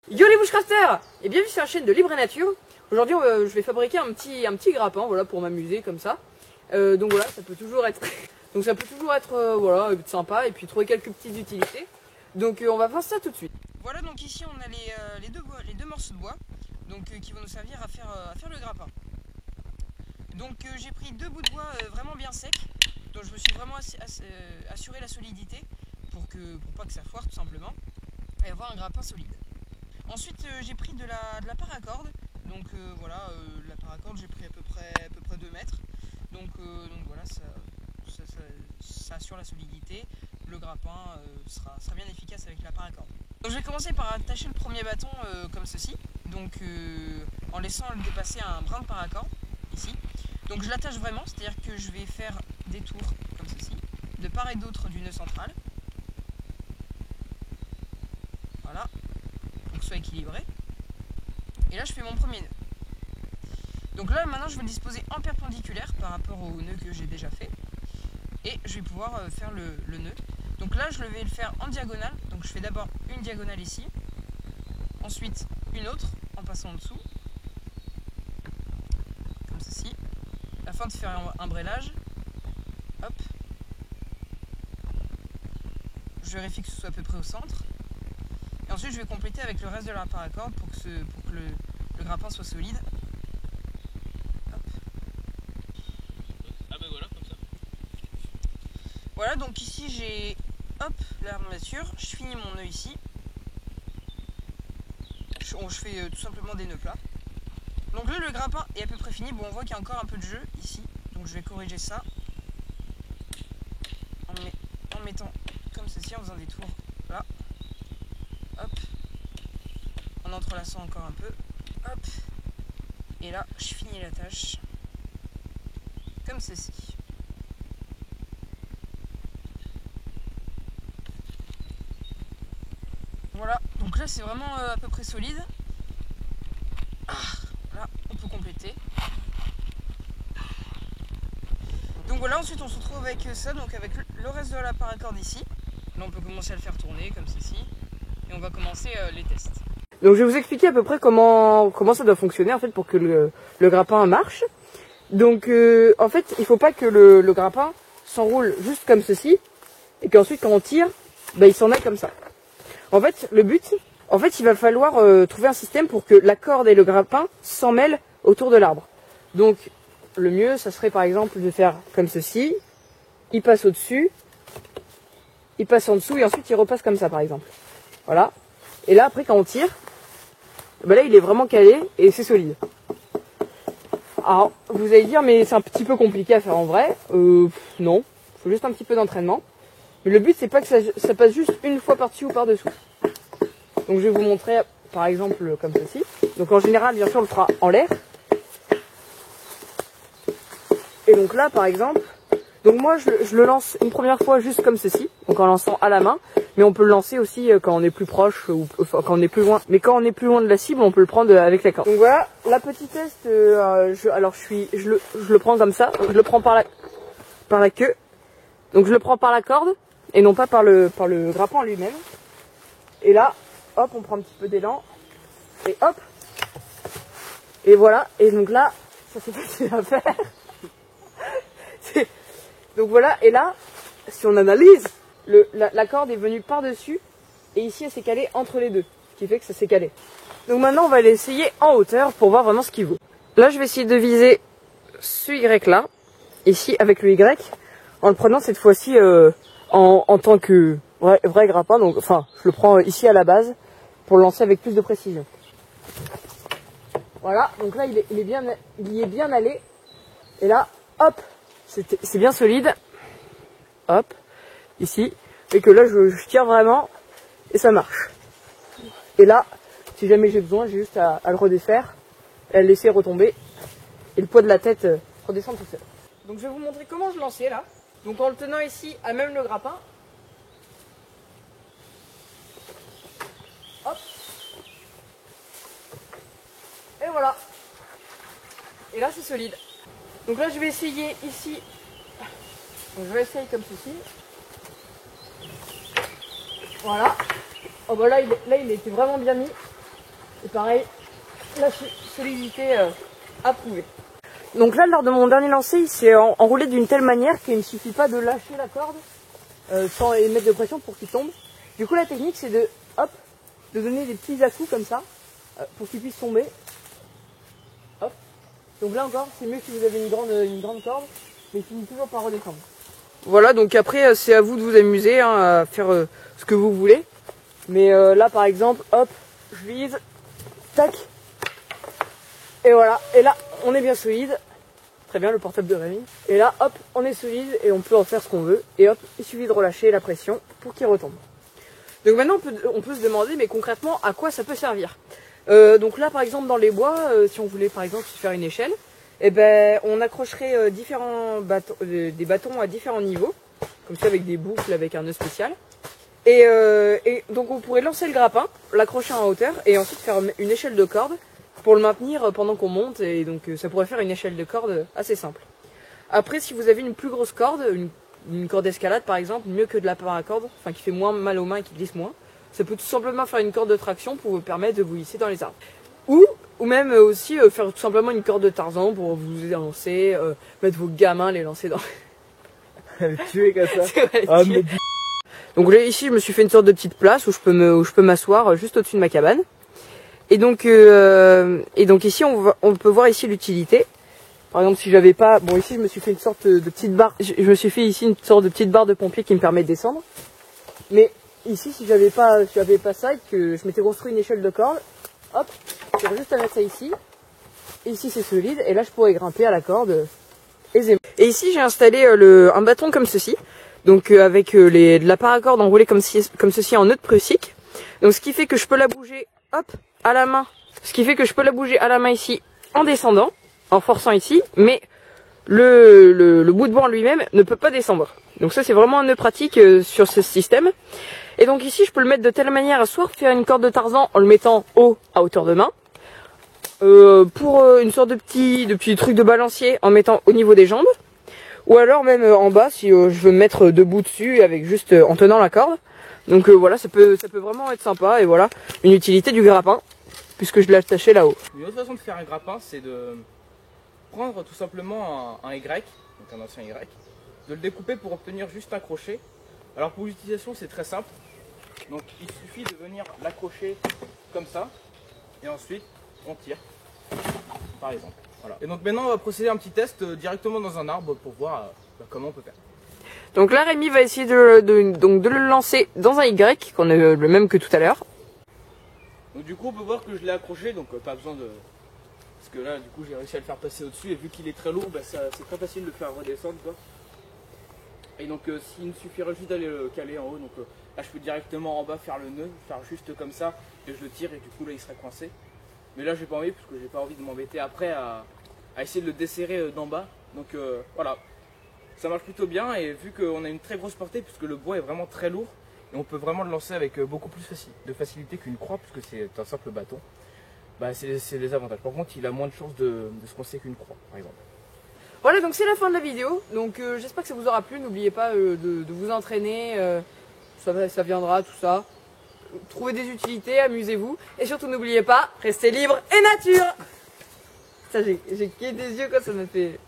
Yo les bushcrafters et bienvenue sur la chaîne de Libre et Nature. Aujourd'hui je vais fabriquer un petit grappin, voilà, pour m'amuser comme ça. Donc voilà, ça peut toujours être voilà, sympa et puis trouver quelques petites utilités. Donc on va faire ça tout de suite. Voilà, donc ici on a les deux morceaux de bois donc, qui vont nous servir à faire le grappin. Donc j'ai pris deux bouts de bois vraiment bien secs, donc je me suis vraiment assuré la solidité pour pas que ça foire tout simplement et avoir un grappin solide. Ensuite j'ai pris de la paracorde, donc voilà, la paracorde j'ai pris à peu près 2 mètres, donc voilà, ça assure la solidité, le grappin sera bien efficace avec la paracorde. Donc je vais commencer par attacher le premier bâton comme ceci, donc en laissant le dépasser un brin de paracorde, ici. Donc je l'attache vraiment, c'est-à-dire que je vais faire des tours comme ceci, de part et d'autre du nœud central. Voilà, pour que ce soit équilibré. Et là je fais mon premier nœud. Donc là maintenant je vais le disposer en perpendiculaire par rapport au nœud que j'ai déjà fait. Et je vais pouvoir faire le nœud. Donc là je vais le faire en diagonale. Donc je fais d'abord une diagonale ici. Ensuite une autre en passant en dessous. Comme ceci. Afin de faire un brelage. Hop. Je vérifie que ce soit à peu près au centre. Et ensuite je vais compléter avec le reste de la paracorde pour que le grappin soit solide. Hop. Ah ben voilà, comme ça. Voilà, donc ici j'ai l'armature, je finis mon nœud ici. Je fais tout simplement des nœuds plats. Donc là le grappin est à peu près fini. Bon, on voit qu'il y a encore un peu de jeu ici, donc je vais corriger ça en mettant comme ceci, en faisant des tours là. Hop. En entrelaçant encore un peu. Hop. Et là je finis la tâche comme ceci. Voilà, donc là c'est vraiment à peu près solide. Là on peut compléter. Donc voilà, ensuite on se retrouve avec ça, donc avec le reste de la paracorde ici. Là on peut commencer à le faire tourner comme ceci. Et on va commencer les tests. Donc je vais vous expliquer à peu près comment ça doit fonctionner en fait pour que le grappin marche. Donc en fait il ne faut pas que le grappin s'enroule juste comme ceci. Et qu'ensuite quand on tire, il s'en aille comme ça. En fait le but, il va falloir trouver un système pour que la corde et le grappin s'en mêlent autour de l'arbre. Donc le mieux, ça serait par exemple de faire comme ceci. Il passe au-dessus, il passe en dessous et ensuite il repasse comme ça par exemple. Voilà. Et là après quand on tire, là il est vraiment calé et c'est solide. Alors vous allez dire mais c'est un petit peu compliqué à faire en vrai. Non, il faut juste un petit peu d'entraînement. Mais le but c'est pas que ça passe juste une fois par-dessus ou par-dessous. Donc je vais vous montrer par exemple comme ceci. Donc en général bien sûr on le fera en l'air. Et donc là par exemple, donc moi je le lance une première fois juste comme ceci, donc en lançant à la main, mais on peut le lancer aussi quand on est plus proche ou quand on est plus loin. Mais quand on est plus loin de la cible, on peut le prendre avec la corde. Donc voilà, la petite test, je le prends comme ça, je le prends par la queue. Donc je le prends par la corde et non pas par le grappin lui-même. Et là, hop, on prend un petit peu d'élan et hop. Et voilà, et donc là, ça c'est facile à faire. Donc voilà, et là, si on analyse, la corde est venue par-dessus, et ici elle s'est calée entre les deux, ce qui fait que ça s'est calé. Donc maintenant on va l'essayer en hauteur pour voir vraiment ce qu'il vaut. Là je vais essayer de viser ce Y là, ici avec le Y, en le prenant cette fois-ci en tant que vrai grappin, donc enfin je le prends ici à la base, pour le lancer avec plus de précision. Voilà, donc là il y est bien allé, et là, hop, c'est bien solide, hop, ici, et que là je tire vraiment et ça marche. Et là, si jamais j'ai besoin, j'ai juste à le redéfaire et à le laisser retomber et le poids de la tête redescend tout seul. Donc je vais vous montrer comment je lançais là. Donc en le tenant ici à même le grappin, hop, et voilà. Et là c'est solide. Donc là je vais essayer ici. Donc je vais essayer comme ceci. Voilà. Oh bah là il était vraiment bien mis. Et pareil, la solidité approuvée. Donc là, lors de mon dernier lancer, il s'est enroulé d'une telle manière qu'il ne suffit pas de lâcher la corde sans mettre de pression pour qu'il tombe. Du coup, la technique, c'est de, hop, de donner des petits à-coups comme ça pour qu'il puisse tomber. Hop. Donc là encore, c'est mieux si vous avez une grande corde, mais il finit toujours par redescendre. Voilà, donc après, c'est à vous de vous amuser à faire ce que vous voulez. Mais là, par exemple, hop, je vise, tac, et voilà. Et là, on est bien solide. Très bien, le portable de Rémi. Et là, hop, on est solide et on peut en faire ce qu'on veut. Et hop, il suffit de relâcher la pression pour qu'il retombe. Donc maintenant, on peut se demander, mais concrètement, à quoi ça peut servir. Donc là, par exemple, dans les bois, si on voulait, par exemple, faire une échelle, eh ben, on accrocherait différents bâtons, des bâtons à différents niveaux, comme ça, avec des boucles, avec un nœud spécial. Et donc, on pourrait lancer le grappin, l'accrocher en hauteur, et ensuite faire une échelle de corde pour le maintenir pendant qu'on monte. Et donc, ça pourrait faire une échelle de corde assez simple. Après, si vous avez une plus grosse corde, une corde d'escalade par exemple, mieux que de la paracorde, enfin qui fait moins mal aux mains et qui glisse moins, ça peut tout simplement faire une corde de traction pour vous permettre de vous hisser dans les arbres. Ou même aussi faire tout simplement une corde de Tarzan pour vous lancer, mettre vos gamins, les lancer dans... tuer comme ça. Ah, mais... Donc là ici je me suis fait une sorte de petite place où je peux m'asseoir juste au-dessus de ma cabane. Et donc ici on peut voir ici l'utilité. Par exemple, si j'avais pas, bon ici je me suis fait une sorte de petite barre, je me suis fait ici une sorte de petite barre de pompier qui me permet de descendre. Mais ici, si j'avais pas ça et que je m'étais construit une échelle de corde, hop, j'aurais juste à mettre ça ici. Et ici c'est solide et là je pourrais grimper à la corde aisément. Et ici j'ai installé un bâton comme ceci, donc avec de la paracorde enroulée comme ceci en nœud de prussique. Donc ce qui fait que je peux la bouger, hop, à la main. Ce qui fait que je peux la bouger à la main ici en descendant, en forçant ici, mais le bout de bois en lui-même ne peut pas descendre. Donc ça c'est vraiment un nœud pratique sur ce système. Et donc ici je peux le mettre de telle manière à soit faire une corde de Tarzan en le mettant haut à hauteur de main, pour une sorte de petit truc de balancier en mettant au niveau des jambes, ou alors même en bas si je veux me mettre debout dessus avec juste en tenant la corde. Donc voilà, ça peut vraiment être sympa. Et voilà une utilité du grappin puisque je l'ai attaché là-haut. Une autre façon de faire un grappin, c'est de prendre tout simplement un Y, donc un ancien Y, de le découper pour obtenir juste un crochet. Alors pour l'utilisation c'est très simple, donc il suffit de venir l'accrocher comme ça, et ensuite on tire, par exemple. Voilà. Et donc maintenant on va procéder à un petit test directement dans un arbre pour voir comment on peut faire. Donc là Rémi va essayer de le lancer dans un Y, qu'on a le même que tout à l'heure. Donc du coup on peut voir que je l'ai accroché, donc pas besoin de... Parce que là du coup j'ai réussi à le faire passer au-dessus, et vu qu'il est très lourd, bah, c'est très facile de le faire redescendre quoi. Et donc s'il me suffirait juste d'aller le caler en haut, donc là je peux directement en bas faire le nœud, faire juste comme ça, et je le tire et du coup là il serait coincé. Mais là j'ai pas envie, parce que j'ai pas envie de m'embêter après à essayer de le desserrer d'en bas. Donc voilà, ça marche plutôt bien, et vu qu'on a une très grosse portée, puisque le bois est vraiment très lourd, et on peut vraiment le lancer avec beaucoup plus de facilité qu'une croix, puisque c'est un simple bâton. Bah c'est les avantages. Par contre il a moins de chances de se coincer qu'une croix par exemple. Voilà, donc c'est la fin de la vidéo. Donc j'espère que ça vous aura plu. N'oubliez pas de vous entraîner, ça viendra, tout ça. Trouvez des utilités, amusez-vous. Et surtout n'oubliez pas, restez libre et nature. Ça j'ai crié des yeux quand ça me fait...